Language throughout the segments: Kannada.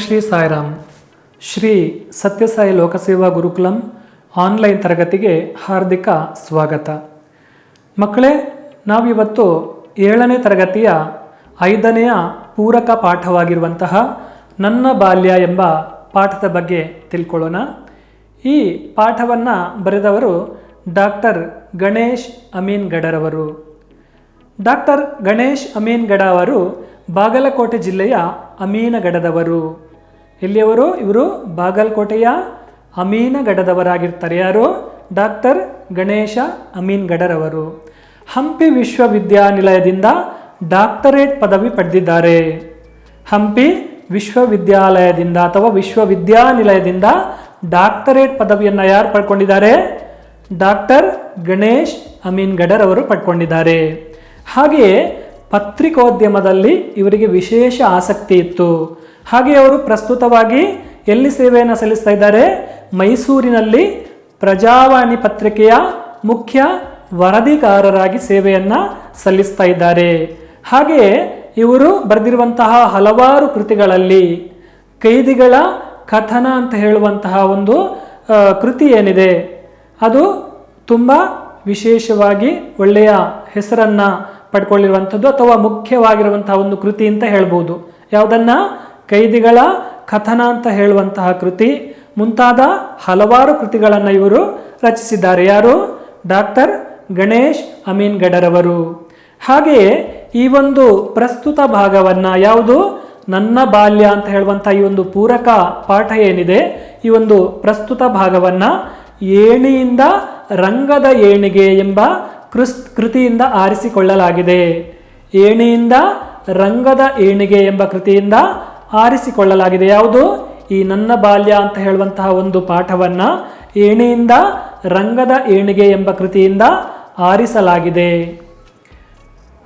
ಶ್ರೀ ಸಾಯಿರಾಮ್. ಶ್ರೀ ಸತ್ಯಸಾಯಿ ಲೋಕಸೇವಾ ಗುರುಕುಲಂ ಆನ್ಲೈನ್ ತರಗತಿಗೆ ಹಾರ್ದಿಕ ಸ್ವಾಗತ. ಮಕ್ಕಳೇ, ನಾವಿವತ್ತು 7ನೇ ತರಗತಿಯ 5ನೆಯ ಪೂರಕ ಪಾಠವಾಗಿರುವಂತಹ ನನ್ನ ಬಾಲ್ಯ ಎಂಬ ಪಾಠದ ಬಗ್ಗೆ ತಿಳ್ಕೊಳ್ಳೋಣ. ಈ ಪಾಠವನ್ನು ಬರೆದವರು ಡಾಕ್ಟರ್ ಗಣೇಶ್ ಅಮೀನ್ಗಡರವರು. ಡಾಕ್ಟರ್ ಗಣೇಶ್ ಅಮೀನ್ಗಡ ಅವರು ಬಾಗಲಕೋಟೆ ಜಿಲ್ಲೆಯ ಅಮೀನಗಡದವರು. ಎಲ್ಲಿಯವರು? ಇವರು ಬಾಗಲಕೋಟೆಯ ಅಮೀನಗಡದವರಾಗಿರ್ತಾರೆ. ಯಾರು? ಡಾಕ್ಟರ್ ಗಣೇಶ ಅಮೀನ್ಗಡರವರು. ಹಂಪಿ ವಿಶ್ವವಿದ್ಯಾನಿಲಯದಿಂದ ಡಾಕ್ಟರೇಟ್ ಪದವಿ ಪಡೆದಿದ್ದಾರೆ. ಹಂಪಿ ವಿಶ್ವವಿದ್ಯಾಲಯದಿಂದ ಅಥವಾ ವಿಶ್ವವಿದ್ಯಾನಿಲಯದಿಂದ ಡಾಕ್ಟರೇಟ್ ಪದವಿಯನ್ನು ಯಾರು ಪಡ್ಕೊಂಡಿದ್ದಾರೆ? ಡಾಕ್ಟರ್ ಗಣೇಶ್ ಅಮೀನ್ಗಡರವರು ಪಡ್ಕೊಂಡಿದ್ದಾರೆ. ಹಾಗೆಯೇ ಪತ್ರಿಕೋದ್ಯಮದಲ್ಲಿ ಇವರಿಗೆ ವಿಶೇಷ ಆಸಕ್ತಿ ಇತ್ತು. ಹಾಗೆ ಅವರು ಪ್ರಸ್ತುತವಾಗಿ ಎಲ್ಲಿ ಸೇವೆಯನ್ನು ಸಲ್ಲಿಸ್ತಾ ಇದ್ದಾರೆ? ಮೈಸೂರಿನಲ್ಲಿ ಪ್ರಜಾವಾಣಿ ಪತ್ರಿಕೆಯ ಮುಖ್ಯ ವರದಿಗಾರರಾಗಿ ಸೇವೆಯನ್ನು ಸಲ್ಲಿಸ್ತಾ ಇದ್ದಾರೆ. ಹಾಗೆಯೇ ಇವರು ಬರೆದಿರುವಂತಹ ಹಲವಾರು ಕೃತಿಗಳಲ್ಲಿ ಕೈದಿಗಳ ಕಥನ ಅಂತ ಹೇಳುವಂತಹ ಒಂದು ಕೃತಿ ಏನಿದೆ, ಅದು ತುಂಬ ವಿಶೇಷವಾಗಿ ಒಳ್ಳೆಯ ಹೆಸರನ್ನು ಪಡ್ಕೊಳ್ಳಿರುವಂಥದ್ದು ಅಥವಾ ಮುಖ್ಯವಾಗಿರುವಂತಹ ಒಂದು ಕೃತಿ ಅಂತ ಹೇಳ್ಬೋದು. ಯಾವುದನ್ನು? ಕೈದಿಗಳ ಕಥನ ಅಂತ ಹೇಳುವಂತಹ ಕೃತಿ ಮುಂತಾದ ಹಲವಾರು ಕೃತಿಗಳನ್ನು ಇವರು ರಚಿಸಿದ್ದಾರೆ. ಯಾರು? ಡಾಕ್ಟರ್ ಗಣೇಶ್ ಅಮೀನ್ಗಡರವರು. ಹಾಗೆಯೇ ಈ ಒಂದು ಪ್ರಸ್ತುತ ಭಾಗವನ್ನು, ಯಾವುದು? ನನ್ನ ಬಾಲ್ಯ ಅಂತ ಹೇಳುವಂಥ ಈ ಒಂದು ಪೂರಕ ಪಾಠ ಏನಿದೆ, ಈ ಒಂದು ಪ್ರಸ್ತುತ ಭಾಗವನ್ನು ಏಣಿಯಿಂದ ರಂಗದ ಏಣಿಗೆ ಎಂಬ ಕೃತಿಯಿಂದ ಆರಿಸಿಕೊಳ್ಳಲಾಗಿದೆ. ಏಣಿಯಿಂದ ರಂಗದ ಏಣಿಗೆ ಎಂಬ ಕೃತಿಯಿಂದ ಆರಿಸಿಕೊಳ್ಳಲಾಗಿದೆ. ಯಾವುದು? ಈ ನನ್ನ ಬಾಲ್ಯ ಅಂತ ಹೇಳುವಂತಹ ಒಂದು ಪಾಠವನ್ನು ಏಣಿಯಿಂದ ರಂಗದ ಏಣಿಗೆ ಎಂಬ ಕೃತಿಯಿಂದ ಆರಿಸಲಾಗಿದೆ.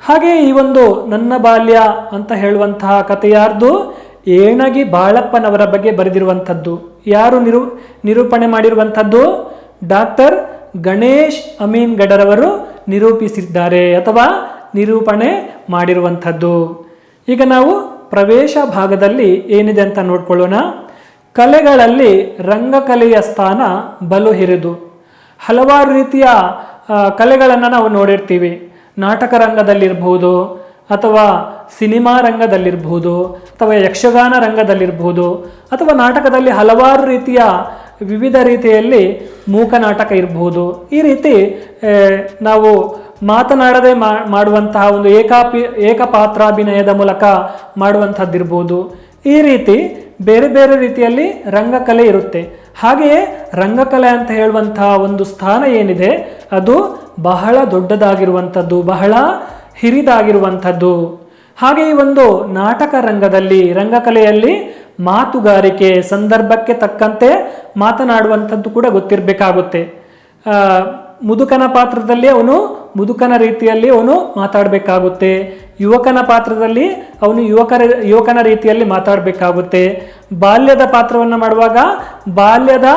ಹಾಗೆ ಈ ಒಂದು ನನ್ನ ಬಾಲ್ಯ ಅಂತ ಹೇಳುವಂತಹ ಕಥೆ ಯಾರ್ದು? ಏಣಗಿ ಬಾಳಪ್ಪನವರ ಬಗ್ಗೆ ಬರೆದಿರುವಂಥದ್ದು. ಯಾರು ನಿರೂಪಣೆ ಮಾಡಿರುವಂಥದ್ದು? ಡಾಕ್ಟರ್ ಗಣೇಶ್ ಅಮೀನ್ಗಡರವರು ನಿರೂಪಿಸಿದ್ದಾರೆ ಅಥವಾ ನಿರೂಪಣೆ ಮಾಡಿರುವಂಥದ್ದು. ಈಗ ನಾವು ಪ್ರವೇಶ ಭಾಗದಲ್ಲಿ ಏನಿದೆ ಅಂತ ನೋಡ್ಕೊಳ್ಳೋಣ. ಕಲೆಗಳಲ್ಲಿ ರಂಗಕಲೆಯ ಸ್ಥಾನ ಬಲು ಹಿರಿದು. ಹಲವಾರು ರೀತಿಯ ಕಲೆಗಳನ್ನು ನಾವು ನೋಡಿರ್ತೀವಿ. ನಾಟಕ ರಂಗದಲ್ಲಿರ್ಬೋದು, ಅಥವಾ ಸಿನಿಮಾ ರಂಗದಲ್ಲಿರ್ಬೋದು, ಅಥವಾ ಯಕ್ಷಗಾನ ರಂಗದಲ್ಲಿರ್ಬೋದು, ಅಥವಾ ನಾಟಕದಲ್ಲಿ ಹಲವಾರು ರೀತಿಯ ವಿವಿಧ ರೀತಿಯಲ್ಲಿ ಮೂಕ ನಾಟಕ ಇರಬಹುದು. ಈ ರೀತಿ ನಾವು ಮಾತನಾಡದೆ ಮಾಡುವಂತಹ ಒಂದು ಏಕಪಾತ್ರಾಭಿನಯದ ಮೂಲಕ ಮಾಡುವಂಥದ್ದಿರ್ಬೋದು. ಈ ರೀತಿ ಬೇರೆ ಬೇರೆ ರೀತಿಯಲ್ಲಿ ರಂಗಕಲೆ ಇರುತ್ತೆ. ಹಾಗೆಯೇ ರಂಗಕಲೆ ಅಂತ ಹೇಳುವಂತಹ ಒಂದು ಸ್ಥಾನ ಏನಿದೆ, ಅದು ಬಹಳ ದೊಡ್ಡದಾಗಿರುವಂಥದ್ದು, ಬಹಳ ಹಿರಿದಾಗಿರುವಂಥದ್ದು. ಹಾಗೆ ಈ ಒಂದು ನಾಟಕ ರಂಗಕಲೆಯಲ್ಲಿ ಮಾತುಗಾರಿಕೆ, ಸಂದರ್ಭಕ್ಕೆ ತಕ್ಕಂತೆ ಮಾತನಾಡುವಂಥದ್ದು ಕೂಡ ಗೊತ್ತಿರಬೇಕಾಗುತ್ತೆ. ಮುದುಕನ ಪಾತ್ರದಲ್ಲಿ ಅವನು ಮುದುಕನ ರೀತಿಯಲ್ಲಿ ಅವನು ಮಾತಾಡಬೇಕಾಗುತ್ತೆ. ಯುವಕನ ಪಾತ್ರದಲ್ಲಿ ಅವನು ಯುವಕನ ರೀತಿಯಲ್ಲಿ ಮಾತಾಡಬೇಕಾಗುತ್ತೆ. ಬಾಲ್ಯದ ಪಾತ್ರವನ್ನು ಮಾಡುವಾಗ ಬಾಲ್ಯದ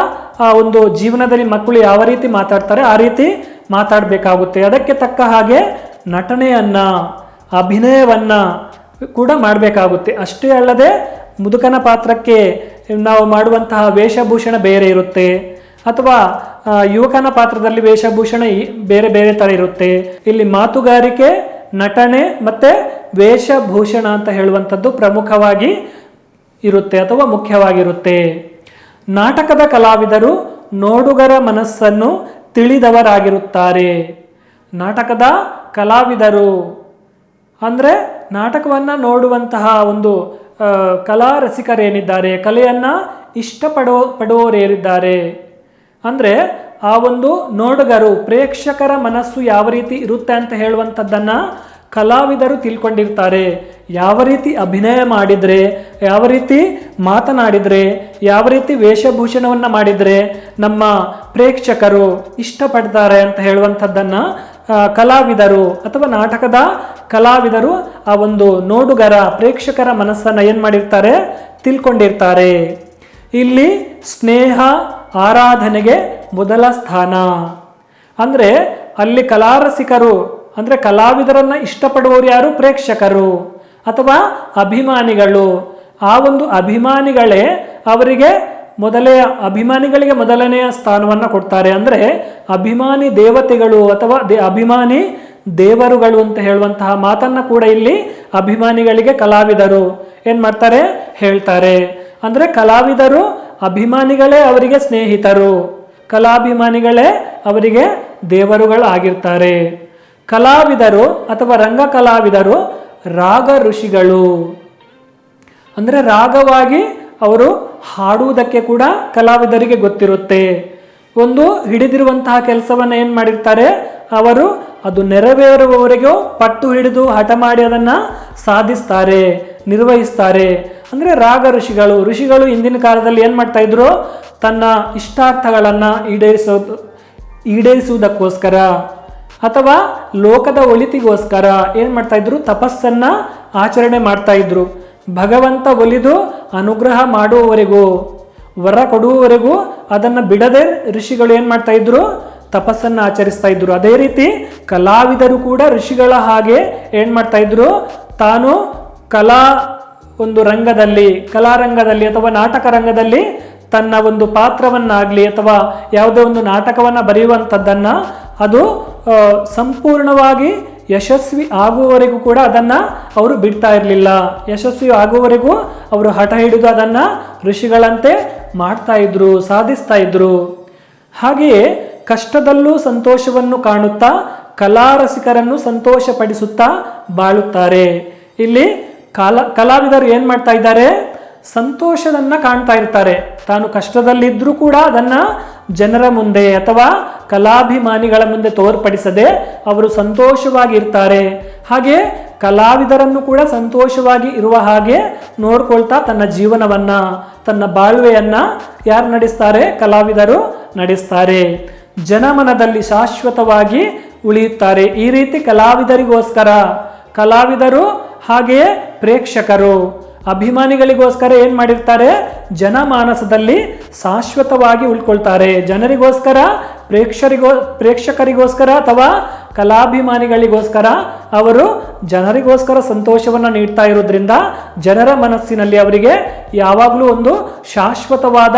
ಒಂದು ಜೀವನದಲ್ಲಿ ಮಕ್ಕಳು ಯಾವ ರೀತಿ ಮಾತಾಡ್ತಾರೆ ಆ ರೀತಿ ಮಾತಾಡಬೇಕಾಗುತ್ತೆ. ಅದಕ್ಕೆ ತಕ್ಕ ಹಾಗೆ ನಟನೆಯನ್ನು, ಅಭಿನಯವನ್ನು ಕೂಡ ಮಾಡಬೇಕಾಗುತ್ತೆ. ಅಷ್ಟೇ ಅಲ್ಲದೆ ಮುದುಕನ ಪಾತ್ರಕ್ಕೆ ನಾವು ಮಾಡುವಂತಹ ವೇಷಭೂಷಣ ಬೇರೆ ಇರುತ್ತೆ, ಅಥವಾ ಯುವಕನ ಪಾತ್ರದಲ್ಲಿ ವೇಷಭೂಷಣ ಬೇರೆ ಬೇರೆ ಥರ ಇರುತ್ತೆ. ಇಲ್ಲಿ ಮಾತುಗಾರಿಕೆ, ನಟನೆ ಮತ್ತು ವೇಷಭೂಷಣ ಅಂತ ಹೇಳುವಂಥದ್ದು ಪ್ರಮುಖವಾಗಿ ಇರುತ್ತೆ ಅಥವಾ ಮುಖ್ಯವಾಗಿರುತ್ತೆ. ನಾಟಕದ ಕಲಾವಿದರು ನೋಡುಗರ ಮನಸ್ಸನ್ನು ತಿಳಿದವರಾಗಿರುತ್ತಾರೆ. ನಾಟಕದ ಕಲಾವಿದರು ಅಂದರೆ ನಾಟಕವನ್ನು ನೋಡುವಂತಹ ಒಂದು ಕಲಾ ರಸಿಕರೇನಿದ್ದಾರೆ, ಕಲೆಯನ್ನು ಇಷ್ಟಪಡುವವರೇನಿದ್ದಾರೆ, ಅಂದರೆ ಆ ಒಂದು ನೋಡುಗರು, ಪ್ರೇಕ್ಷಕರ ಮನಸ್ಸು ಯಾವ ರೀತಿ ಇರುತ್ತೆ ಅಂತ ಹೇಳುವಂಥದ್ದನ್ನು ಕಲಾವಿದರು ತಿಳ್ಕೊಂಡಿರ್ತಾರೆ. ಯಾವ ರೀತಿ ಅಭಿನಯ ಮಾಡಿದರೆ, ಯಾವ ರೀತಿ ಮಾತನಾಡಿದರೆ, ಯಾವ ರೀತಿ ವೇಷಭೂಷಣವನ್ನು ಮಾಡಿದರೆ ನಮ್ಮ ಪ್ರೇಕ್ಷಕರು ಇಷ್ಟಪಡ್ತಾರೆ ಅಂತ ಹೇಳುವಂಥದ್ದನ್ನು ಕಲಾವಿದರು ಅಥವಾ ನಾಟಕದ ಕಲಾವಿದರು ಆ ಒಂದು ನೋಡುಗರ, ಪ್ರೇಕ್ಷಕರ ಮನಸ್ಸನ್ನು ಏನು ಮಾಡಿರ್ತಾರೆ? ತಿಳ್ಕೊಂಡಿರ್ತಾರೆ. ಇಲ್ಲಿ ಸ್ನೇಹ, ಆರಾಧನೆಗೆ ಮೊದಲ ಸ್ಥಾನ. ಅಂದರೆ ಅಲ್ಲಿ ಕಲಾರಸಿಕರು ಅಂದರೆ ಕಲಾವಿದರನ್ನು ಇಷ್ಟಪಡುವವರು ಯಾರು? ಪ್ರೇಕ್ಷಕರು ಅಥವಾ ಅಭಿಮಾನಿಗಳು. ಆ ಒಂದು ಅಭಿಮಾನಿಗಳೇ ಅಭಿಮಾನಿಗಳಿಗೆ ಮೊದಲನೆಯ ಸ್ಥಾನವನ್ನು ಕೊಡ್ತಾರೆ. ಅಂದರೆ ಅಭಿಮಾನಿ ದೇವತೆಗಳು ಅಥವಾ ಅಭಿಮಾನಿ ದೇವರುಗಳು ಅಂತ ಹೇಳುವಂತಹ ಮಾತನ್ನ ಕೂಡ ಇಲ್ಲಿ ಅಭಿಮಾನಿಗಳಿಗೆ ಕಲಾವಿದರು ಏನ್ ಮಾಡ್ತಾರೆ ಹೇಳ್ತಾರೆ. ಅಂದ್ರೆ ಕಲಾವಿದರು ಅಭಿಮಾನಿಗಳೇ ಅವರಿಗೆ ಸ್ನೇಹಿತರು, ಕಲಾಭಿಮಾನಿಗಳೇ ಅವರಿಗೆ ದೇವರುಗಳು ಆಗಿರ್ತಾರೆ. ಕಲಾವಿದರು ಅಥವಾ ರಂಗ ಕಲಾವಿದರು ರಾಗ ಋಷಿಗಳು. ಅಂದರೆ ರಾಗವಾಗಿ ಅವರು ಹಾಡುವುದಕ್ಕೆ ಕೂಡ ಕಲಾವಿದರಿಗೆ ಗೊತ್ತಿರುತ್ತೆ. ಒಂದು ಹಿಡಿದಿರುವಂತಹ ಕೆಲಸವನ್ನು ಏನು ಮಾಡಿರ್ತಾರೆ ಅವರು ಅದು ನೆರವೇರುವವರೆಗೂ ಪಟ್ಟು ಹಿಡಿದು ಹಠ ಮಾಡಿ ಅದನ್ನು ಸಾಧಿಸ್ತಾರೆ, ನಿರ್ವಹಿಸ್ತಾರೆ. ಅಂದರೆ ರಾಗ ಋಷಿಗಳು ಇಂದಿನ ಕಾಲದಲ್ಲಿ ಏನು ಮಾಡ್ತಾ ಇದ್ರು, ತನ್ನ ಇಷ್ಟಾರ್ಥಗಳನ್ನು ಈಡೇರಿಸುವುದಕ್ಕೋಸ್ಕರ ಅಥವಾ ಲೋಕದ ಒಳಿತಿಗೋಸ್ಕರ ಏನು ಮಾಡ್ತಾ ಇದ್ರು, ತಪಸ್ಸನ್ನ ಆಚರಣೆ ಮಾಡ್ತಾ ಇದ್ರು. ಭಗವಂತ ಒಲಿದು ಅನುಗ್ರಹ ಮಾಡುವವರೆಗೂ, ವರ ಕೊಡುವವರೆಗೂ ಅದನ್ನು ಬಿಡದೆ ಋಷಿಗಳು ಏನು ಮಾಡ್ತಾ ಇದ್ರು, ತಪಸ್ಸನ್ನು ಆಚರಿಸ್ತಾ ಇದ್ರು. ಅದೇ ರೀತಿ ಕಲಾವಿದರು ಕೂಡ ಋಷಿಗಳ ಹಾಗೆ ಏನು ಮಾಡ್ತಾ ಇದ್ರು, ತಾನು ಕಲಾರಂಗದಲ್ಲಿ ಅಥವಾ ನಾಟಕ ರಂಗದಲ್ಲಿ ತನ್ನ ಒಂದು ಪಾತ್ರವನ್ನಾಗಲಿ ಅಥವಾ ಯಾವುದೇ ಒಂದು ನಾಟಕವನ್ನು ಬರೆಯುವಂಥದ್ದನ್ನು ಅದು ಸಂಪೂರ್ಣವಾಗಿ ಯಶಸ್ವಿ ಆಗುವವರೆಗೂ ಕೂಡ ಅದನ್ನು ಅವರು ಬಿಡ್ತಾ ಇರಲಿಲ್ಲ. ಯಶಸ್ವಿ ಆಗುವವರೆಗೂ ಅವರು ಹಠ ಹಿಡಿದು ಅದನ್ನು ಋಷಿಗಳಂತೆ ಮಾಡ್ತಾ ಇದ್ರು, ಸಾಧಿಸ್ತಾ ಇದ್ರು. ಹಾಗೆಯೇ ಕಷ್ಟದಲ್ಲೂ ಸಂತೋಷವನ್ನು ಕಾಣುತ್ತಾ ಕಲಾರಸಿಕರನ್ನು ಸಂತೋಷಪಡಿಸುತ್ತಾ ಬಾಳುತ್ತಾರೆ. ಇಲ್ಲಿ ಕಲಾವಿದರು ಏನು ಮಾಡ್ತಾ ಇದ್ದಾರೆ, ಸಂತೋಷದನ್ನ ಕಾಣ್ತಾ ಇರ್ತಾರೆ. ತಾನು ಕಷ್ಟದಲ್ಲಿದ್ದರೂ ಕೂಡ ಅದನ್ನ ಜನರ ಮುಂದೆ ಅಥವಾ ಕಲಾಭಿಮಾನಿಗಳ ಮುಂದೆ ತೋರ್ಪಡಿಸದೆ ಅವರು ಸಂತೋಷವಾಗಿರ್ತಾರೆ. ಹಾಗೆ ಕಲಾವಿದರನ್ನು ಕೂಡ ಸಂತೋಷವಾಗಿ ಇರುವ ಹಾಗೆ ನೋಡ್ಕೊಳ್ತಾ ತನ್ನ ಜೀವನವನ್ನ, ತನ್ನ ಬಾಳ್ವೆಯನ್ನ ಯಾರು ನಡೆಸ್ತಾರೆ, ಕಲಾವಿದರು ನಡೆಸ್ತಾರೆ. ಜನಮನದಲ್ಲಿ ಶಾಶ್ವತವಾಗಿ ಉಳಿಯುತ್ತಾರೆ. ಈ ರೀತಿ ಕಲಾವಿದರು ಹಾಗೆಯೇ ಪ್ರೇಕ್ಷಕರು ಅಭಿಮಾನಿಗಳಿಗೋಸ್ಕರ ಏನು ಮಾಡಿರ್ತಾರೆ, ಜನಮಾನಸದಲ್ಲಿ ಶಾಶ್ವತವಾಗಿ ಉಳ್ಕೊಳ್ತಾರೆ. ಜನರಿಗೋಸ್ಕರ, ಪ್ರೇಕ್ಷಕರಿಗೋಸ್ಕರ ಅಥವಾ ಕಲಾಭಿಮಾನಿಗಳಿಗೋಸ್ಕರ ಅವರು ಜನರಿಗೋಸ್ಕರ ಸಂತೋಷವನ್ನು ನೀಡ್ತಾ ಇರೋದ್ರಿಂದ ಜನರ ಮನಸ್ಸಿನಲ್ಲಿ ಅವರಿಗೆ ಯಾವಾಗಲೂ ಒಂದು ಶಾಶ್ವತವಾದ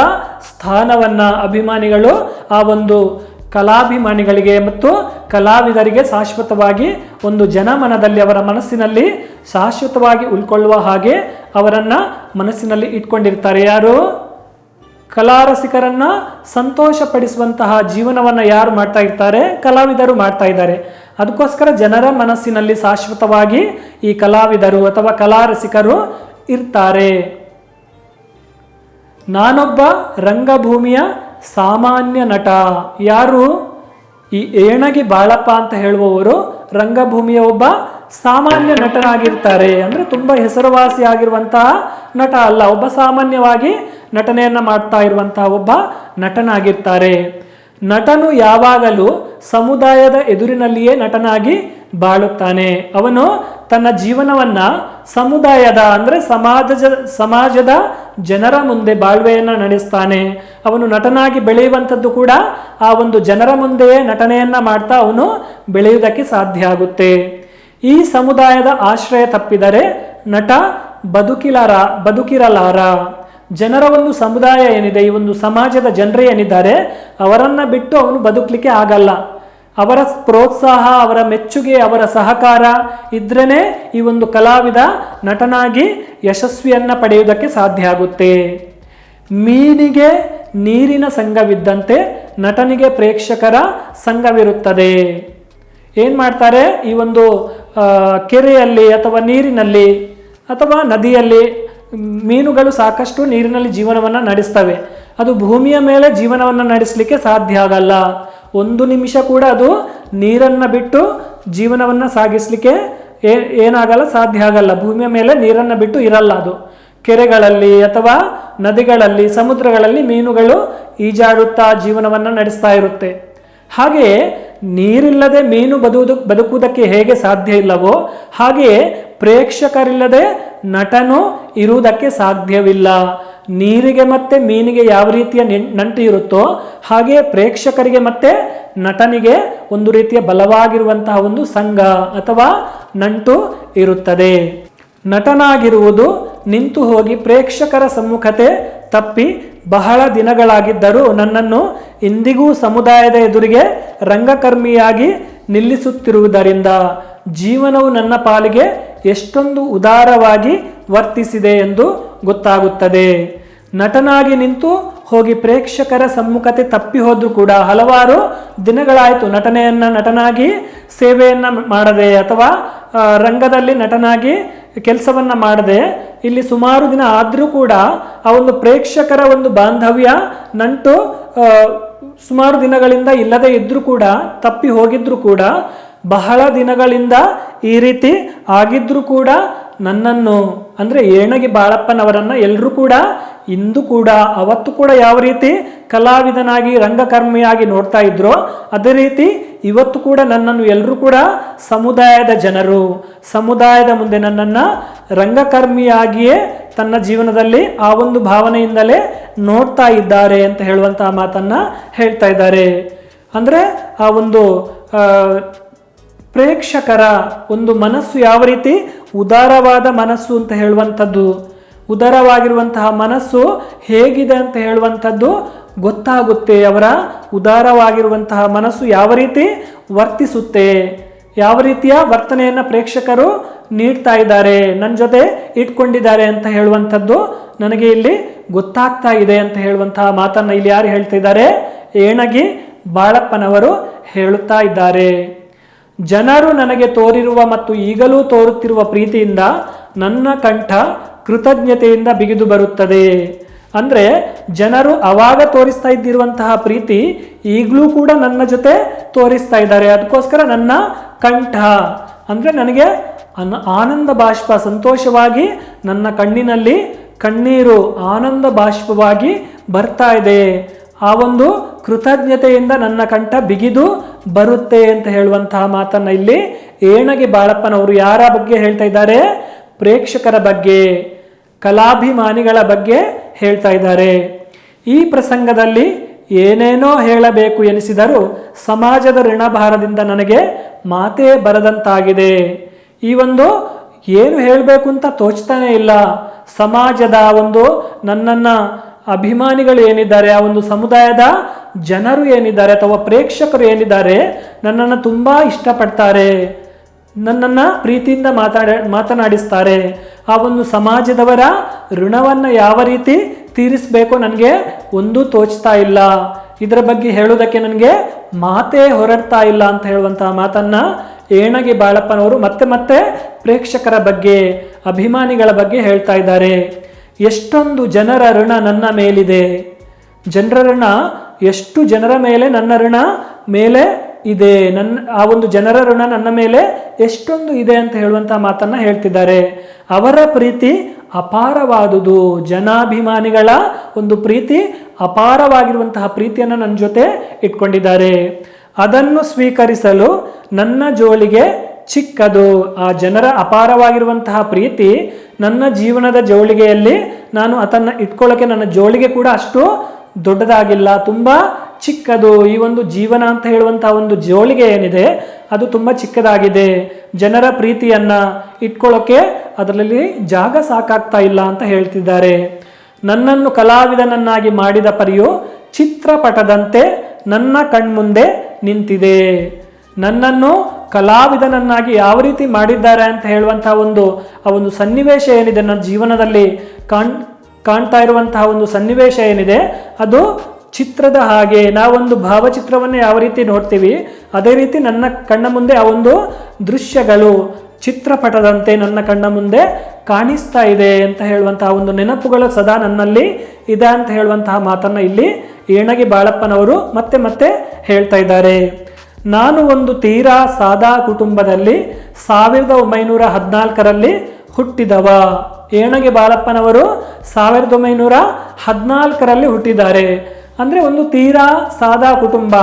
ಸ್ಥಾನವನ್ನು ಅಭಿಮಾನಿಗಳು ಆ ಒಂದು ಕಲಾಭಿಮಾನಿಗಳಿಗೆ ಮತ್ತು ಕಲಾವಿದರಿಗೆ ಶಾಶ್ವತವಾಗಿ ಒಂದು ಜನಮನದಲ್ಲಿ ಅವರ ಮನಸ್ಸಿನಲ್ಲಿ ಶಾಶ್ವತವಾಗಿ ಉಳ್ಕೊಳ್ಳುವ ಹಾಗೆ ಅವರನ್ನು ಮನಸ್ಸಿನಲ್ಲಿ ಇಟ್ಕೊಂಡಿರ್ತಾರೆ. ಯಾರು? ಕಲಾರಸಿಕರನ್ನ ಸಂತೋಷಪಡಿಸುವಂತಹ ಜೀವನವನ್ನು ಯಾರು ಮಾಡ್ತಾ ಇರ್ತಾರೆ, ಕಲಾವಿದರು ಮಾಡ್ತಾ ಇದ್ದಾರೆ. ಅದಕ್ಕೋಸ್ಕರ ಜನರ ಮನಸ್ಸಿನಲ್ಲಿ ಶಾಶ್ವತವಾಗಿ ಈ ಕಲಾವಿದರು ಅಥವಾ ಕಲಾರಸಿಕರು ಇರ್ತಾರೆ. ನಾನೊಬ್ಬ ರಂಗಭೂಮಿಯ ಸಾಮಾನ್ಯ ನಟ. ಯಾರು? ಈ ಏಣಗಿ ಬಾಳಪ್ಪ ಅಂತ ಹೇಳುವವರು ರಂಗಭೂಮಿಯ ಒಬ್ಬ ಸಾಮಾನ್ಯ ನಟನಾಗಿರ್ತಾರೆ. ಅಂದರೆ ತುಂಬ ಹೆಸರುವಾಸಿ ಆಗಿರುವಂತಹ ನಟ ಅಲ್ಲ, ಒಬ್ಬ ಸಾಮಾನ್ಯವಾಗಿ ನಟನೆಯನ್ನು ಮಾಡ್ತಾ ಇರುವಂತಹ ಒಬ್ಬ ನಟನಾಗಿರ್ತಾರೆ. ನಟನು ಯಾವಾಗಲೂ ಸಮುದಾಯದ ಎದುರಿನಲ್ಲಿಯೇ ನಟನಾಗಿ ಬಾಳುತ್ತಾನೆ. ಅವನು ತನ್ನ ಜೀವನವನ್ನ ಸಮುದಾಯದ ಅಂದರೆ ಸಮಾಜದ ಜನರ ಮುಂದೆ ಬಾಳ್ವೆಯನ್ನು ನಡೆಸ್ತಾನೆ. ಅವನು ನಟನಾಗಿ ಬೆಳೆಯುವಂಥದ್ದು ಕೂಡ ಆ ಒಂದು ಜನರ ಮುಂದೆಯೇ ನಟನೆಯನ್ನ ಮಾಡ್ತಾ ಅವನು ಬೆಳೆಯುವುದಕ್ಕೆ ಸಾಧ್ಯ ಆಗುತ್ತೆ. ಈ ಸಮುದಾಯದ ಆಶ್ರಯ ತಪ್ಪಿದರೆ ನಟ ಬದುಕಿರಲಾರ. ಜನರ ಒಂದು ಸಮುದಾಯ ಏನಿದೆ, ಈ ಒಂದು ಸಮಾಜದ ಜನರೇ ಏನಿದ್ದಾರೆ ಅವರನ್ನ ಬಿಟ್ಟು ಅವನು ಬದುಕಲಿಕ್ಕೆ ಆಗಲ್ಲ. ಅವರ ಪ್ರೋತ್ಸಾಹ, ಅವರ ಮೆಚ್ಚುಗೆ, ಅವರ ಸಹಕಾರ ಇದ್ರೇನೆ ಈ ಒಂದು ಕಲಾವಿದ ನಟನಾಗಿ ಯಶಸ್ವಿಯನ್ನ ಪಡೆಯುವುದಕ್ಕೆ ಸಾಧ್ಯ ಆಗುತ್ತೆ. ಮೀನಿಗೆ ನೀರಿನ ಸಂಘವಿದ್ದಂತೆ ನಟನಿಗೆ ಪ್ರೇಕ್ಷಕರ ಸಂಘವಿರುತ್ತದೆ. ಏನು ಮಾಡ್ತಾರೆ, ಈ ಒಂದು ಕೆರೆಯಲ್ಲಿ ಅಥವಾ ನೀರಿನಲ್ಲಿ ಅಥವಾ ನದಿಯಲ್ಲಿ ಮೀನುಗಳು ಸಾಕಷ್ಟು ನೀರಿನಲ್ಲಿ ಜೀವನವನ್ನು ನಡೆಸ್ತವೆ. ಅದು ಭೂಮಿಯ ಮೇಲೆ ಜೀವನವನ್ನು ನಡೆಸಲಿಕ್ಕೆ ಸಾಧ್ಯ ಆಗಲ್ಲ. ಒಂದು ನಿಮಿಷ ಕೂಡ ಅದು ನೀರನ್ನು ಬಿಟ್ಟು ಜೀವನವನ್ನು ಸಾಗಿಸಲಿಕ್ಕೆ ಏನಾಗಲ್ಲ, ಸಾಧ್ಯ ಆಗಲ್ಲ. ಭೂಮಿಯ ಮೇಲೆ ನೀರನ್ನು ಬಿಟ್ಟು ಇರಲ್ಲ. ಅದು ಕೆರೆಗಳಲ್ಲಿ ಅಥವಾ ನದಿಗಳಲ್ಲಿ, ಸಮುದ್ರಗಳಲ್ಲಿ ಮೀನುಗಳು ಈಜಾಡುತ್ತಾ ಜೀವನವನ್ನು ನಡೆಸ್ತಾ ಇರುತ್ತೆ. ಹಾಗೆಯೇ ನೀರಿಲ್ಲದೆ ಮೀನು ಬದುಕುವುದಕ್ಕೆ ಹೇಗೆ ಸಾಧ್ಯ ಇಲ್ಲವೋ ಹಾಗೆಯೇ ಪ್ರೇಕ್ಷಕರಿಲ್ಲದೆ ನಟನು ಇರುವುದಕ್ಕೆ ಸಾಧ್ಯವಿಲ್ಲ. ನೀರಿಗೆ ಮತ್ತೆ ಮೀನಿಗೆ ಯಾವ ರೀತಿಯ ನಂಟು ಇರುತ್ತೋ ಹಾಗೆ ಪ್ರೇಕ್ಷಕರಿಗೆ ಮತ್ತೆ ನಟನಿಗೆ ಒಂದು ರೀತಿಯ ಬಲವಾಗಿರುವಂತಹ ಒಂದು ಸಂಘ ಅಥವಾ ನಂಟು ಇರುತ್ತದೆ. ನಟನಾಗಿರುವುದು ನಿಂತು ಹೋಗಿ ಪ್ರೇಕ್ಷಕರ ಸಮ್ಮುಖತೆ ತಪ್ಪಿ ಬಹಳ ದಿನಗಳಾಗಿದ್ದರೂ ನನ್ನನ್ನು ಇಂದಿಗೂ ಸಮುದಾಯದ ಎದುರಿಗೆ ರಂಗಕರ್ಮಿಯಾಗಿ ನಿಲ್ಲಿಸುತ್ತಿರುವುದರಿಂದ ಜೀವನವು ನನ್ನ ಪಾಲಿಗೆ ಎಷ್ಟೊಂದು ಉದಾರವಾಗಿ ವರ್ತಿಸಿದೆ ಎಂದು ಗೊತ್ತಾಗುತ್ತದೆ. ನಟನಾಗಿ ನಿಂತು ಹೋಗಿ ಪ್ರೇಕ್ಷಕರ ಸಮ್ಮುಖತೆ ತಪ್ಪಿ ಹೋದ್ರೂ ಕೂಡ ಹಲವಾರು ದಿನಗಳಾಯಿತು ನಟನಾಗಿ ಸೇವೆಯನ್ನು ಮಾಡದೆ ಅಥವಾ ರಂಗದಲ್ಲಿ ನಟನಾಗಿ ಕೆಲಸವನ್ನು ಮಾಡದೆ ಇಲ್ಲಿ ಸುಮಾರು ದಿನ ಆದರೂ ಕೂಡ ಆ ಒಂದು ಪ್ರೇಕ್ಷಕರ ಒಂದು ಬಾಂಧವ್ಯ ನಂಟು ಸುಮಾರು ದಿನಗಳಿಂದ ಇಲ್ಲದೆ ಇದ್ರೂ ಕೂಡ ತಪ್ಪಿ ಹೋಗಿದ್ರು ಕೂಡ ಬಹಳ ದಿನಗಳಿಂದ ಈ ರೀತಿ ಆಗಿದ್ರೂ ಕೂಡ ನನ್ನನ್ನು ಅಂದರೆ ಏಣಗಿ ಬಾಳಪ್ಪನವರನ್ನು ಎಲ್ಲರೂ ಕೂಡ ಇಂದು ಕೂಡ ಅವತ್ತು ಕೂಡ ಯಾವ ರೀತಿ ಕಲಾವಿದನಾಗಿ ರಂಗಕರ್ಮಿಯಾಗಿ ನೋಡ್ತಾ ಇದ್ರೋ ಅದೇ ರೀತಿ ಇವತ್ತು ಕೂಡ ನನ್ನನ್ನು ಎಲ್ಲರೂ ಕೂಡ ಸಮುದಾಯದ ಜನರು ಸಮುದಾಯದ ಮುಂದೆ ನನ್ನನ್ನು ರಂಗಕರ್ಮಿಯಾಗಿಯೇ ತನ್ನ ಜೀವನದಲ್ಲಿ ಆ ಒಂದು ಭಾವನೆಯಿಂದಲೇ ನೋಡ್ತಾ ಇದ್ದಾರೆ ಅಂತ ಹೇಳುವಂತಹ ಮಾತನ್ನು ಹೇಳ್ತಾ ಇದ್ದಾರೆ. ಅಂದರೆ ಆ ಒಂದು ಪ್ರೇಕ್ಷಕರ ಒಂದು ಮನಸ್ಸು ಯಾವ ರೀತಿ ಉದಾರವಾದ ಮನಸ್ಸು ಅಂತ ಹೇಳುವಂಥದ್ದು, ಉದಾರವಾಗಿರುವಂತಹ ಮನಸ್ಸು ಹೇಗಿದೆ ಅಂತ ಹೇಳುವಂಥದ್ದು ಗೊತ್ತಾಗುತ್ತೆ. ಅವರ ಉದಾರವಾಗಿರುವಂತಹ ಮನಸ್ಸು ಯಾವ ರೀತಿ ವರ್ತಿಸುತ್ತೆ, ಯಾವ ರೀತಿಯ ವರ್ತನೆಯನ್ನು ಪ್ರೇಕ್ಷಕರು ನೀಡ್ತಾ ಇದ್ದಾರೆ, ನನ್ನ ಜೊತೆ ಇಟ್ಕೊಂಡಿದ್ದಾರೆ ಅಂತ ಹೇಳುವಂಥದ್ದು ನನಗೆ ಇಲ್ಲಿ ಗೊತ್ತಾಗ್ತಾ ಇದೆ ಅಂತ ಹೇಳುವಂತಹ ಮಾತನ್ನು ಇಲ್ಲಿ ಯಾರು ಹೇಳ್ತಾ ಇದ್ದಾರೆ? ಏಣಗಿ ಬಾಳಪ್ಪನವರು ಹೇಳುತ್ತಾ ಇದ್ದಾರೆ. ಜನರು ನನಗೆ ತೋರಿರುವ ಮತ್ತು ಈಗಲೂ ತೋರುತ್ತಿರುವ ಪ್ರೀತಿಯಿಂದ ನನ್ನ ಕಂಠ ಕೃತಜ್ಞತೆಯಿಂದ ಬಿಗಿದು ಬರುತ್ತದೆ. ಅಂದರೆ ಜನರು ಅವಾಗ ತೋರಿಸ್ತಾ ಇದ್ದಿರುವಂತಹ ಪ್ರೀತಿ ಈಗಲೂ ಕೂಡ ನನ್ನ ಜೊತೆ ತೋರಿಸ್ತಾ ಇದ್ದಾರೆ. ಅದಕ್ಕೋಸ್ಕರ ನನ್ನ ಕಂಠ ಅಂದರೆ ನನಗೆ ಆನಂದ ಬಾಷ್ಪ, ಸಂತೋಷವಾಗಿ ನನ್ನ ಕಣ್ಣಿನಲ್ಲಿ ಕಣ್ಣೀರು ಆನಂದ ಬಾಷ್ಪವಾಗಿ ಬರ್ತಾ ಇದೆ. ಆ ಒಂದು ಕೃತಜ್ಞತೆಯಿಂದ ನನ್ನ ಕಂಠ ಬಿಗಿದು ಬರುತ್ತೆ ಅಂತ ಹೇಳುವಂತಹ ಮಾತನ್ನು ಇಲ್ಲಿ ಏಣಗಿ ಬಾಳಪ್ಪನವರು ಯಾರ ಬಗ್ಗೆ ಹೇಳ್ತಾ ಇದ್ದಾರೆ? ಪ್ರೇಕ್ಷಕರ ಬಗ್ಗೆ, ಕಲಾಭಿಮಾನಿಗಳ ಬಗ್ಗೆ ಹೇಳ್ತಾ ಇದ್ದಾರೆ. ಈ ಪ್ರಸಂಗದಲ್ಲಿ ಏನೇನೋ ಹೇಳಬೇಕು ಎನಿಸಿದರೂ ಸಮಾಜದ ಋಣಭಾರದಿಂದ ನನಗೆ ಮಾತೇ ಬರದಂತಾಗಿದೆ. ಈ ಒಂದು ಏನು ಹೇಳಬೇಕು ಅಂತ ತೋಚ್ತಾನೆ ಇಲ್ಲ. ಸಮಾಜದ ಒಂದು ನನ್ನನ್ನು ಅಭಿಮಾನಿಗಳು ಏನಿದ್ದಾರೆ, ಆ ಒಂದು ಸಮುದಾಯದ ಜನರು ಏನಿದ್ದಾರೆ ಅಥವಾ ಪ್ರೇಕ್ಷಕರು ಏನಿದ್ದಾರೆ ನನ್ನನ್ನು ತುಂಬ ಇಷ್ಟಪಡ್ತಾರೆ, ನನ್ನನ್ನು ಪ್ರೀತಿಯಿಂದ ಮಾತನಾಡಿಸ್ತಾರೆ. ಆ ಒಂದು ಸಮಾಜದವರ ಋಣವನ್ನು ಯಾವ ರೀತಿ ತೀರಿಸಬೇಕು ನನಗೆ ಒಂದು ತೋಚ್ತಾ ಇಲ್ಲ. ಇದರ ಬಗ್ಗೆ ಹೇಳೋದಕ್ಕೆ ನನಗೆ ಮಾತೇ ಹೊರಡ್ತಾ ಇಲ್ಲ ಅಂತ ಹೇಳುವಂತಹ ಮಾತನ್ನು ಏಣಗಿ ಬಾಳಪ್ಪನವರು ಮತ್ತೆ ಮತ್ತೆ ಪ್ರೇಕ್ಷಕರ ಬಗ್ಗೆ, ಅಭಿಮಾನಿಗಳ ಬಗ್ಗೆ ಹೇಳ್ತಾ ಇದ್ದಾರೆ. ಎಷ್ಟೊಂದು ಜನರ ಋಣ ನನ್ನ ಮೇಲಿದೆ, ಜನರ ಋಣ ಎಷ್ಟು ಜನರ ಮೇಲೆ ನನ್ನ ಋಣ ಮೇಲೆ ಇದೆ, ಆ ಒಂದು ಜನರ ಋಣ ನನ್ನ ಮೇಲೆ ಎಷ್ಟೊಂದು ಇದೆ ಅಂತ ಹೇಳುವಂತಹ ಮಾತನ್ನ ಹೇಳ್ತಿದ್ದಾರೆ. ಅವರ ಪ್ರೀತಿ ಅಪಾರವಾದುದು, ಜನಾಭಿಮಾನಿಗಳ ಒಂದು ಪ್ರೀತಿ ಅಪಾರವಾಗಿರುವಂತಹ ಪ್ರೀತಿಯನ್ನು ನನ್ನ ಜೊತೆ ಇಟ್ಕೊಂಡಿದ್ದಾರೆ. ಅದನ್ನು ಸ್ವೀಕರಿಸಲು ನನ್ನ ಜೋಳಿಗೆ ಚಿಕ್ಕದು. ಆ ಜನರ ಅಪಾರವಾಗಿರುವಂತಹ ಪ್ರೀತಿ ನನ್ನ ಜೀವನದ ಜೋಳಿಗೆಯಲ್ಲಿ ನಾನು ಅದನ್ನು ಇಟ್ಕೊಳ್ಳೋಕೆ ನನ್ನ ಜೋಳಿಗೆ ಕೂಡ ಅಷ್ಟು ದೊಡ್ಡದಾಗಿಲ್ಲ, ತುಂಬ ಚಿಕ್ಕದು. ಈ ಒಂದು ಜೀವನ ಅಂತ ಹೇಳುವಂತಹ ಒಂದು ಜೋಳಿಗೆ ಏನಿದೆ ಅದು ತುಂಬ ಚಿಕ್ಕದಾಗಿದೆ. ಜನರ ಪ್ರೀತಿಯನ್ನು ಇಟ್ಕೊಳ್ಳೋಕೆ ಅದರಲ್ಲಿ ಜಾಗ ಸಾಕಾಗ್ತಾ ಇಲ್ಲ ಅಂತ ಹೇಳ್ತಿದ್ದಾರೆ. ನನ್ನನ್ನು ಕಲಾವಿದನನ್ನಾಗಿ ಮಾಡಿದ ಪರಿಯು ಚಿತ್ರಪಟದಂತೆ ನನ್ನ ಕಣ್ಮುಂದೆ ನಿಂತಿದೆ. ನನ್ನನ್ನು ಕಲಾವಿದನನ್ನಾಗಿ ಯಾವ ರೀತಿ ಮಾಡಿದ್ದಾರೆ ಅಂತ ಹೇಳುವಂತಹ ಆ ಒಂದು ಸನ್ನಿವೇಶ ಏನಿದೆ, ನನ್ನ ಜೀವನದಲ್ಲಿ ಕಾಣ್ತಾ ಇರುವಂತಹ ಒಂದು ಸನ್ನಿವೇಶ ಏನಿದೆ ಅದು ಚಿತ್ರದ ಹಾಗೆ. ನಾವೊಂದು ಭಾವಚಿತ್ರವನ್ನು ಯಾವ ರೀತಿ ನೋಡ್ತೀವಿ ಅದೇ ರೀತಿ ನನ್ನ ಕಣ್ಣ ಮುಂದೆ ಆ ಒಂದು ದೃಶ್ಯಗಳು ಚಿತ್ರಪಟದಂತೆ ನನ್ನ ಕಣ್ಣ ಮುಂದೆ ಕಾಣಿಸ್ತಾ ಇದೆ ಅಂತ ಹೇಳುವಂತಹ ಒಂದು ನೆನಪುಗಳು ಸದಾ ನನ್ನಲ್ಲಿ ಇದೆ ಅಂತ ಹೇಳುವಂತಹ ಮಾತನ್ನು ಇಲ್ಲಿ ಏಣಗಿ ಬಾಳಪ್ಪನವರು ಮತ್ತೆ ಮತ್ತೆ ಹೇಳ್ತಾ ಇದ್ದಾರೆ. ನಾನು ಒಂದು ತೀರಾ ಸಾದಾ ಕುಟುಂಬದಲ್ಲಿ 1914ರಲ್ಲಿ ಹುಟ್ಟಿದವ. ಏಣಗಿ ಬಾಳಪ್ಪನವರು 1914ರಲ್ಲಿ ಹುಟ್ಟಿದ್ದಾರೆ. ಅಂದರೆ ಒಂದು ತೀರಾ ಸಾದಾ ಕುಟುಂಬ,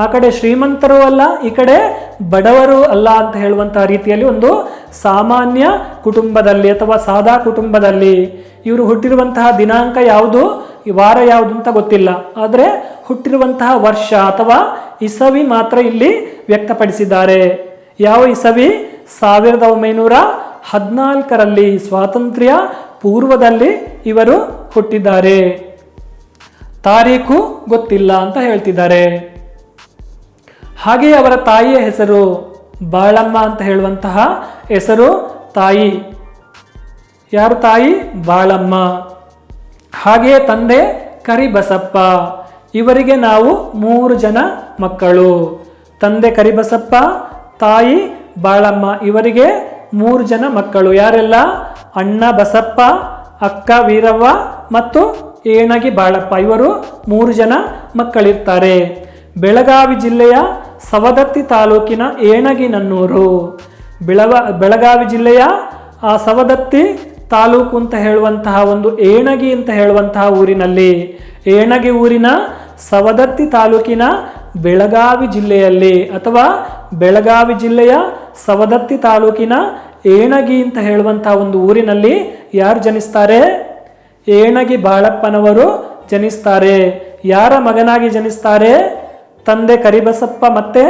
ಆ ಕಡೆ ಶ್ರೀಮಂತರು ಅಲ್ಲ, ಈ ಕಡೆ ಬಡವರು ಅಲ್ಲ ಅಂತ ಹೇಳುವಂತಹ ರೀತಿಯಲ್ಲಿ ಒಂದು ಸಾಮಾನ್ಯ ಕುಟುಂಬದಲ್ಲಿ ಅಥವಾ ಸಾದಾ ಕುಟುಂಬದಲ್ಲಿ ಇವರು ಹುಟ್ಟಿರುವಂತಹ ದಿನಾಂಕ ಯಾವುದು, ವಾರ ಯಾವುದು ಅಂತ ಗೊತ್ತಿಲ್ಲ, ಆದರೆ ಹುಟ್ಟಿರುವಂತಹ ವರ್ಷ ಅಥವಾ ಇಸವಿ ಮಾತ್ರ ಇಲ್ಲಿ ವ್ಯಕ್ತಪಡಿಸಿದ್ದಾರೆ. ಯಾವ ಇಸವಿ? 1914ರಲ್ಲಿ ಸ್ವಾತಂತ್ರ್ಯ ಪೂರ್ವದಲ್ಲಿ ಇವರು ಹುಟ್ಟಿದ್ದಾರೆ. ತಾರೀಖು ಗೊತ್ತಿಲ್ಲ ಅಂತ ಹೇಳ್ತಿದ್ದಾರೆ. ಹಾಗೆಯೇ ಅವರ ತಾಯಿಯ ಹೆಸರು ಬಾಳಮ್ಮ ಅಂತ ಹೇಳುವಂತಹ ಹೆಸರು ತಾಯಿ. ಯಾರು ತಾಯಿ? ಬಾಳಮ್ಮ. ಹಾಗೆಯೇ ತಂದೆ ಕರಿಬಸಪ್ಪ. ಇವರಿಗೆ ನಾವು 3 ಜನ ಮಕ್ಕಳು. ತಂದೆ ಕರಿಬಸಪ್ಪ, ತಾಯಿ ಬಾಳಮ್ಮ, ಇವರಿಗೆ 3 ಜನ ಮಕ್ಕಳು. ಯಾರೆಲ್ಲ? ಅಣ್ಣ ಬಸಪ್ಪ, ಅಕ್ಕ ವೀರವ್ವ ಮತ್ತು ಏಣಗಿ ಬಾಳಪ್ಪ. ಇವರು 3 ಜನ ಮಕ್ಕಳಿರ್ತಾರೆ. ಬೆಳಗಾವಿ ಜಿಲ್ಲೆಯ ಸವದತ್ತಿ ತಾಲೂಕಿನ ಏಣಗಿನನ್ನೂರು. ಬೆಳಗಾವಿ ಜಿಲ್ಲೆಯ ಸವದತ್ತಿ ತಾಲೂಕು ಅಂತ ಹೇಳುವಂತಹ ಒಂದು ಏಣಗಿ ಅಂತ ಹೇಳುವಂತಹ ಊರಿನಲ್ಲಿ, ಏಣಗಿ ಊರಿನ ಸವದತ್ತಿ ತಾಲೂಕಿನ ಬೆಳಗಾವಿ ಜಿಲ್ಲೆಯಲ್ಲಿ ಅಥವಾ ಬೆಳಗಾವಿ ಜಿಲ್ಲೆಯ ಸವದತ್ತಿ ತಾಲೂಕಿನ ಏಣಗಿ ಅಂತ ಹೇಳುವಂತಹ ಒಂದು ಊರಿನಲ್ಲಿ ಯಾರು ಜನಿಸ್ತಾರೆ? ಏಣಗಿ ಬಾಳಪ್ಪನವರು ಜನಿಸ್ತಾರೆ. ಯಾರ ಮಗನಾಗಿ ಜನಿಸ್ತಾರೆ? ತಂದೆ ಕರಿಬಸಪ್ಪ ಮತ್ತೆ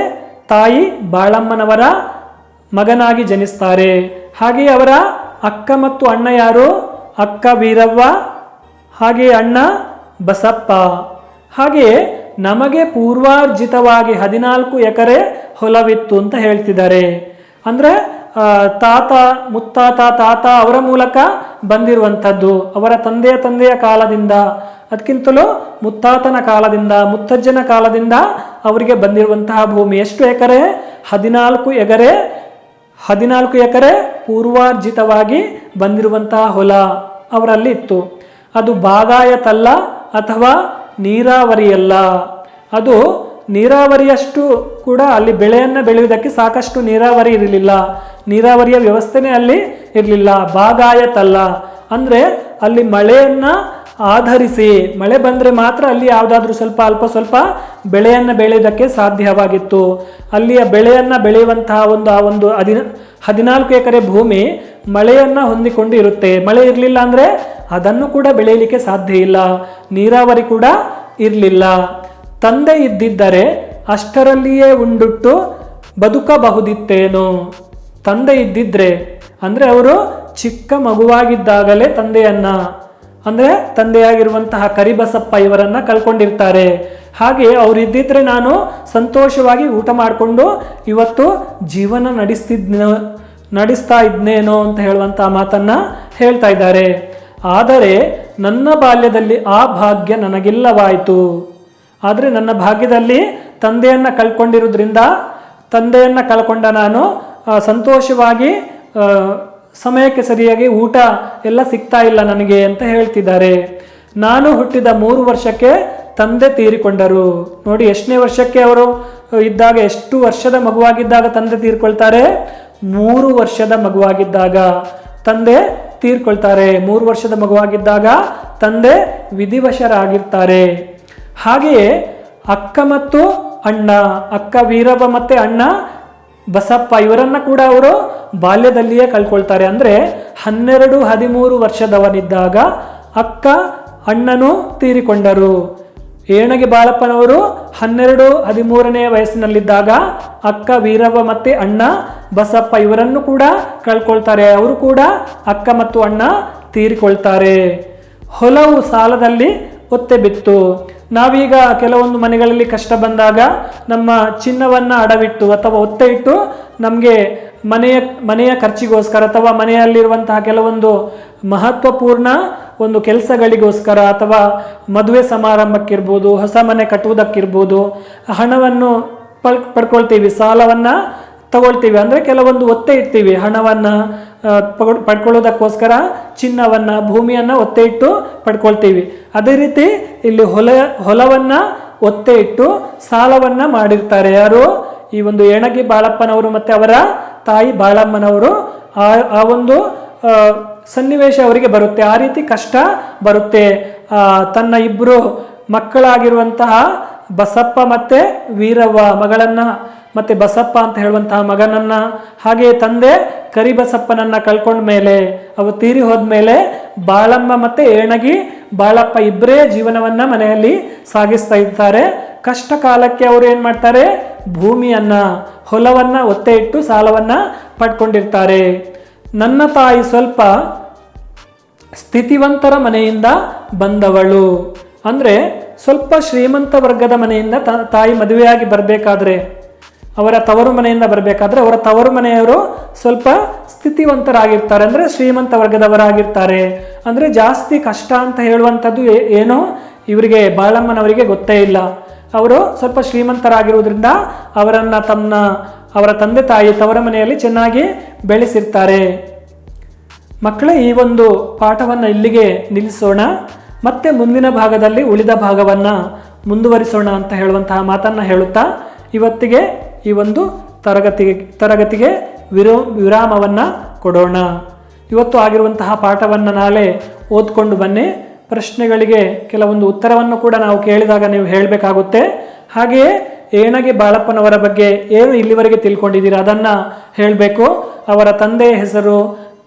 ತಾಯಿ ಬಾಳಮ್ಮನವರ ಮಗನಾಗಿ ಜನಿಸ್ತಾರೆ. ಹಾಗೆಯೇ ಅವರ ಅಕ್ಕ ಮತ್ತು ಅಣ್ಣ ಯಾರು? ಅಕ್ಕ ವೀರವ್ವ, ಹಾಗೆಯೇ ಅಣ್ಣ ಬಸಪ್ಪ. ಹಾಗೆಯೇ ನಮಗೆ ಪೂರ್ವಾರ್ಜಿತವಾಗಿ 14 ಎಕರೆ ಹೊಲವಿತ್ತು ಅಂತ ಹೇಳ್ತಿದ್ದಾರೆ. ಅಂದರೆ ತಾತ ಮುತ್ತಾತ ತಾತ ಅವರ ಮೂಲಕ ಬಂದಿರುವಂಥದ್ದು, ಅವರ ತಂದೆಯ ಕಾಲದಿಂದ, ಅದಕ್ಕಿಂತಲೂ ಮುತ್ತಾತನ ಕಾಲದಿಂದ, ಮುತ್ತಜ್ಜನ ಕಾಲದಿಂದ ಅವರಿಗೆ ಬಂದಿರುವಂತಹ ಭೂಮಿ. ಎಷ್ಟು ಎಕರೆ? 14 ಎಕರೆ ಪೂರ್ವಾರ್ಜಿತವಾಗಿ ಬಂದಿರುವಂತಹ ಹೊಲ ಅವರಲ್ಲಿ ಇತ್ತು. ಅದು ಬಾಗಾಯತಲ್ಲ ಅಥವಾ ನೀರಾವರಿಯಲ್ಲ. ಅದು ನೀರಾವರಿಯಷ್ಟು ಕೂಡ ಅಲ್ಲಿ ಬೆಳೆಯನ್ನು ಬೆಳೆಯುವುದಕ್ಕೆ ಸಾಕಷ್ಟು ನೀರಾವರಿ ಇರಲಿಲ್ಲ, ನೀರಾವರಿಯ ವ್ಯವಸ್ಥೆನೇ ಅಲ್ಲಿ ಇರಲಿಲ್ಲ. ಬಾಗಾಯತಲ್ಲ ಅಂದರೆ ಅಲ್ಲಿ ಮಳೆಯನ್ನು ಆಧರಿಸಿ, ಮಳೆ ಬಂದರೆ ಮಾತ್ರ ಅಲ್ಲಿ ಯಾವುದಾದ್ರೂ ಅಲ್ಪ ಸ್ವಲ್ಪ ಬೆಳೆಯನ್ನು ಬೆಳೆಯುವುದಕ್ಕೆ ಸಾಧ್ಯವಾಗಿತ್ತು. ಅಲ್ಲಿಯ ಬೆಳೆಯನ್ನು ಬೆಳೆಯುವಂತಹ ಒಂದು 14 ಎಕರೆ ಭೂಮಿ ಮಳೆಯನ್ನು ಹೊಂದಿಕೊಂಡು ಇರುತ್ತೆ. ಮಳೆ ಇರಲಿಲ್ಲ ಅಂದರೆ ಅದನ್ನು ಕೂಡ ಬೆಳೆಯಲಿಕ್ಕೆ ಸಾಧ್ಯ ಇಲ್ಲ, ನೀರಾವರಿ ಕೂಡ ಇರಲಿಲ್ಲ. ತಂದೆ ಇದ್ದಿದ್ದರೆ ಅಷ್ಟರಲ್ಲಿಯೇ ಉಂಡುಟ್ಟು ಬದುಕಬಹುದಿತ್ತೇನೋ. ತಂದೆ ಇದ್ದಿದ್ರೆ ಅಂದರೆ ಅವರು ಚಿಕ್ಕ ಮಗುವಾಗಿದ್ದಾಗಲೇ ತಂದೆಯಾಗಿರುವಂತಹ ಕರಿಬಸಪ್ಪ ಇವರನ್ನ ಕಳ್ಕೊಂಡಿರ್ತಾರೆ. ಹಾಗೆ ಅವ್ರು ಇದ್ದಿದ್ರೆ ನಾನು ಸಂತೋಷವಾಗಿ ಊಟ ಮಾಡಿಕೊಂಡು ಇವತ್ತು ಜೀವನ ನಡೆಸ್ತಾ ಇದ್ನೇನೋ ಅಂತ ಹೇಳುವಂತಹ ಮಾತನ್ನ ಹೇಳ್ತಾ ಇದ್ದಾರೆ. ಆದರೆ ನನ್ನ ಬಾಲ್ಯದಲ್ಲಿ ಆ ಭಾಗ್ಯ ನನಗಿಲ್ಲವಾಯಿತು. ಆದರೆ ನನ್ನ ಭಾಗ್ಯದಲ್ಲಿ ತಂದೆಯನ್ನು ಕಳ್ಕೊಂಡಿರೋದ್ರಿಂದ, ತಂದೆಯನ್ನು ಕಳ್ಕೊಂಡ ನಾನು ಸಂತೋಷವಾಗಿ ಸಮಯಕ್ಕೆ ಸರಿಯಾಗಿ ಊಟ ಎಲ್ಲ ಸಿಗ್ತಾ ಇಲ್ಲ ನನಗೆ ಅಂತ ಹೇಳ್ತಿದ್ದಾರೆ. ನಾನು ಹುಟ್ಟಿದ 3 ವರ್ಷಕ್ಕೆ ತಂದೆ ತೀರಿಕೊಂಡರು. ನೋಡಿ, ಎಷ್ಟನೇ ವರ್ಷಕ್ಕೆ ಅವರು ಇದ್ದಾಗ, ಎಷ್ಟು ವರ್ಷದ ಮಗುವಾಗಿದ್ದಾಗ ತಂದೆ ತೀರ್ಕೊಳ್ತಾರೆ? 3 ವರ್ಷದ ಮಗುವಾಗಿದ್ದಾಗ ತಂದೆ ತೀರ್ಕೊಳ್ತಾರೆ. 3 ವರ್ಷದ ಮಗುವಾಗಿದ್ದಾಗ ತಂದೆ ವಿಧಿವಶರಾಗಿರ್ತಾರೆ. ಹಾಗೆಯೇ ಅಕ್ಕ ಮತ್ತು ಅಣ್ಣ, ಅಕ್ಕ ವೀರವ್ವ ಮತ್ತೆ ಅಣ್ಣ ಬಸಪ್ಪ ಇವರನ್ನ ಕೂಡ ಅವರು ಬಾಲ್ಯದಲ್ಲಿಯೇ ಕಳ್ಕೊಳ್ತಾರೆ. ಅಂದರೆ 12-13 ವರ್ಷದವನಿದ್ದಾಗ ಅಕ್ಕ ಅಣ್ಣನು ತೀರಿಕೊಂಡರು. ಏಣಗಿ ಬಾಳಪ್ಪನವರು 12-13ನೇ ವಯಸ್ಸಿನಲ್ಲಿದ್ದಾಗ ಅಕ್ಕ ವೀರವ್ವ ಮತ್ತೆ ಅಣ್ಣ ಬಸಪ್ಪ ಇವರನ್ನು ಕೂಡ ಕಳ್ಕೊಳ್ತಾರೆ. ಅವರು ಕೂಡ ಅಕ್ಕ ಮತ್ತು ಅಣ್ಣ ತೀರಿಕೊಳ್ತಾರೆ. ಹೊಲವು ಸಾಲದಲ್ಲಿ ಒತ್ತೆ ಬಿತ್ತು. ನಾವೀಗ ಕೆಲವೊಂದು ಮನೆಗಳಲ್ಲಿ ಕಷ್ಟ ಬಂದಾಗ ನಮ್ಮ ಚಿನ್ನವನ್ನು ಅಡವಿಟ್ಟು ಅಥವಾ ಒತ್ತೆ ಇಟ್ಟು ನಮಗೆ ಮನೆಯ ಖರ್ಚಿಗೋಸ್ಕರ ಅಥವಾ ಮನೆಯಲ್ಲಿರುವಂತಹ ಕೆಲವೊಂದು ಮಹತ್ವಪೂರ್ಣ ಒಂದು ಕೆಲಸಗಳಿಗೋಸ್ಕರ ಅಥವಾ ಮದುವೆ ಸಮಾರಂಭಕ್ಕಿರ್ಬೋದು, ಹೊಸ ಮನೆ ಕಟ್ಟುವುದಕ್ಕಿರ್ಬೋದು ಹಣವನ್ನು ಪಡ್ಕೊಳ್ತೀವಿ, ಸಾಲವನ್ನು ತಗೊಳ್ತೀವಿ. ಅಂದರೆ ಕೆಲವೊಂದು ಒತ್ತೆ ಇಡ್ತೀವಿ, ಹಣವನ್ನು ಪಡ್ಕೊಳ್ಳೋದಕ್ಕೋಸ್ಕರ ಚಿನ್ನವನ್ನು, ಭೂಮಿಯನ್ನು ಒತ್ತೆ ಇಟ್ಟು ಪಡ್ಕೊಳ್ತೀವಿ. ಅದೇ ರೀತಿ ಇಲ್ಲಿ ಹೊಲವನ್ನು ಒತ್ತೆ ಇಟ್ಟು ಸಾಲವನ್ನು ಮಾಡಿರ್ತಾರೆ. ಯಾರು? ಈ ಒಂದು ಏಣಗಿ ಬಾಳಪ್ಪನವರು ಮತ್ತು ಅವರ ತಾಯಿ ಬಾಳಮ್ಮನವರು. ಆ ಒಂದು ಸನ್ನಿವೇಶ ಅವರಿಗೆ ಬರುತ್ತೆ, ಆ ರೀತಿ ಕಷ್ಟ ಬರುತ್ತೆ. ತನ್ನ 2 ಮಕ್ಕಳಾಗಿರುವಂತಹ ಬಸಪ್ಪ ಮತ್ತು ವೀರವ್ವ ಮಗಳನ್ನ ಮತ್ತೆ ಬಸಪ್ಪ ಅಂತ ಹೇಳುವಂತಹ ಮಗನನ್ನ, ಹಾಗೆಯೇ ತಂದೆ ಕರಿಬಸಪ್ಪನನ್ನ ಕಳ್ಕೊಂಡ ಮೇಲೆ, ಅವರು ತೀರಿ ಹೋದ್ಮೇಲೆ ಬಾಳಮ್ಮ ಮತ್ತೆ ಏಣಗಿ ಬಾಳಪ್ಪ ಇಬ್ಬರೇ ಜೀವನವನ್ನ ಮನೆಯಲ್ಲಿ ಸಾಗಿಸ್ತಾ ಇರ್ತಾರೆ. ಕಷ್ಟ ಕಾಲಕ್ಕೆ ಅವರು ಏನ್ ಮಾಡ್ತಾರೆ? ಭೂಮಿಯನ್ನ, ಹೊಲವನ್ನ ಒತ್ತೆ ಇಟ್ಟು ಸಾಲವನ್ನ ಪಡ್ಕೊಂಡಿರ್ತಾರೆ. ನನ್ನ ತಾಯಿ ಸ್ವಲ್ಪ ಸ್ಥಿತಿವಂತರ ಮನೆಯಿಂದ ಬಂದವಳು. ಅಂದರೆ ಸ್ವಲ್ಪ ಶ್ರೀಮಂತ ವರ್ಗದ ಮನೆಯಿಂದ ತಾಯಿ ಮದುವೆಯಾಗಿ ಬರಬೇಕಾದ್ರೆ, ಅವರ ತವರು ಮನೆಯಿಂದ ಬರಬೇಕಾದ್ರೆ ಅವರ ತವರು ಮನೆಯವರು ಸ್ವಲ್ಪ ಸ್ಥಿತಿವಂತರಾಗಿರ್ತಾರೆ, ಅಂದರೆ ಶ್ರೀಮಂತ ವರ್ಗದವರಾಗಿರ್ತಾರೆ. ಅಂದರೆ ಜಾಸ್ತಿ ಕಷ್ಟ ಅಂತ ಹೇಳುವಂಥದ್ದು ಏನೋ ಇವರಿಗೆ ಬಾಳಮ್ಮನವರಿಗೆ ಗೊತ್ತೇ ಇಲ್ಲ. ಅವರು ಸ್ವಲ್ಪ ಶ್ರೀಮಂತರಾಗಿರುವುದರಿಂದ ಅವರ ತಂದೆ ತಾಯಿ ತವರ ಮನೆಯಲ್ಲಿ ಚೆನ್ನಾಗಿ ಬೆಳೆಸಿರ್ತಾರೆ. ಮಕ್ಕಳೇ, ಈ ಒಂದು ಪಾಠವನ್ನು ಇಲ್ಲಿಗೆ ನಿಲ್ಲಿಸೋಣ. ಮತ್ತೆ ಮುಂದಿನ ಭಾಗದಲ್ಲಿ ಉಳಿದ ಭಾಗವನ್ನು ಮುಂದುವರಿಸೋಣ ಅಂತ ಹೇಳುವಂತಹ ಮಾತನ್ನು ಹೇಳುತ್ತಾ ಇವತ್ತಿಗೆ ಈ ಒಂದು ತರಗತಿಗೆ ವಿರಾಮವನ್ನು ಕೊಡೋಣ. ಇವತ್ತು ಆಗಿರುವಂತಹ ಪಾಠವನ್ನು ನಾಳೆ ಓದ್ಕೊಂಡು ಬನ್ನಿ. ಪ್ರಶ್ನೆಗಳಿಗೆ ಕೆಲವೊಂದು ಉತ್ತರವನ್ನು ಕೂಡ ನಾವು ಕೇಳಿದಾಗ ನೀವು ಹೇಳಬೇಕಾಗುತ್ತೆ. ಹಾಗೆಯೇ ಏಣಗೆ ಬಾಳಪ್ಪನವರ ಬಗ್ಗೆ ಏನು ಇಲ್ಲಿವರೆಗೆ ತಿಳ್ಕೊಂಡಿದ್ದೀರಾ ಅದನ್ನು ಹೇಳಬೇಕು. ಅವರ ತಂದೆಯ ಹೆಸರು,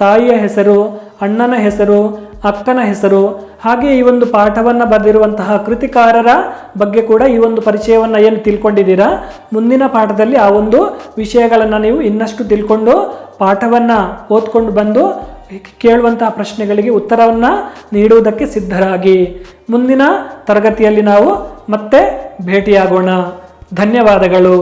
ತಾಯಿಯ ಹೆಸರು, ಅಣ್ಣನ ಹೆಸರು, ಅಕ್ಕನ ಹೆಸರು, ಹಾಗೆ ಈ ಒಂದು ಪಾಠವನ್ನು ಬರೆದಿರುವಂತಹ ಕೃತಿಕಾರರ ಬಗ್ಗೆ ಕೂಡ ಈ ಒಂದು ಪರಿಚಯವನ್ನು ಏನು ತಿಳ್ಕೊಂಡಿದ್ದೀರಾ, ಮುಂದಿನ ಪಾಠದಲ್ಲಿ ಆ ಒಂದು ವಿಷಯಗಳನ್ನು ನೀವು ಇನ್ನಷ್ಟು ತಿಳ್ಕೊಂಡು ಪಾಠವನ್ನು ಓದ್ಕೊಂಡು ಬಂದು ಕೇಳುವಂತಹ ಪ್ರಶ್ನೆಗಳಿಗೆ ಉತ್ತರವನ್ನು ನೀಡುವುದಕ್ಕೆ ಸಿದ್ಧರಾಗಿ. ಮುಂದಿನ ತರಗತಿಯಲ್ಲಿ ನಾವು ಮತ್ತೆ ಭೇಟಿಯಾಗೋಣ. ಧನ್ಯವಾದಗಳು.